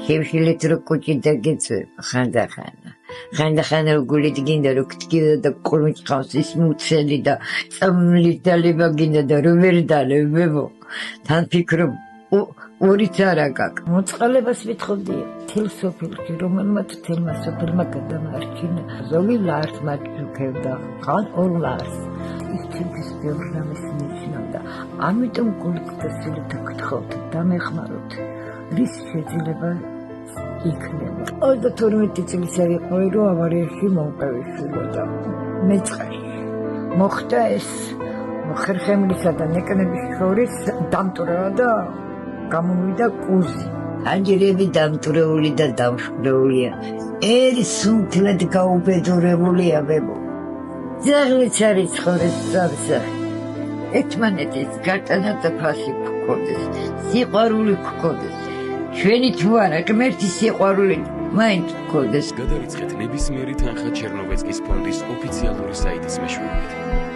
შევშილეთ რო კუჭიდა გეწვება ხანდახან რო გულით გინდა რო გტკიოდა და ყრუნჭყავს ის მუცელი და წამლით დალება გინდა და რო ვერ დალებებო თან ფიქრობ ორიც არა გაქვს მოწყალებას ვითხოვდი თელ სოფელში რომელმაც თელმა სოფელმა გადამარჩინა ზოგი ლარს მაჩუქევდა ხან ორ ლარს ის თემის ბევრნამის ნიშნავდა ამიტომ გულით და გთხოვთ დამეხმაროთ რის შეიძლება იქნება 32 წლის იყო რომ ავარიაში მომყევი და მეწყარი მოხდა ეს ხერხემლისა და ნეკნების შორის დამტვრა და გამოვიდა კუზი ანჯერები დამტვრეული და დამშვრეულია ერის სუნთლად გაუბედურებულია ბებო ძაღლიც არის ხორეს წარსახი ერთმანეთის გატანა და ფასი გქონდეს სიყვარული გქონდეს ჩვენი თუ არა ღმერთი სიყვარული მაინც გქონდეს გადავიწყეთ ნებისმიერი თანხა ჩერნოვეცკის ფონდის ოფიციალური საიტის მეშვეობით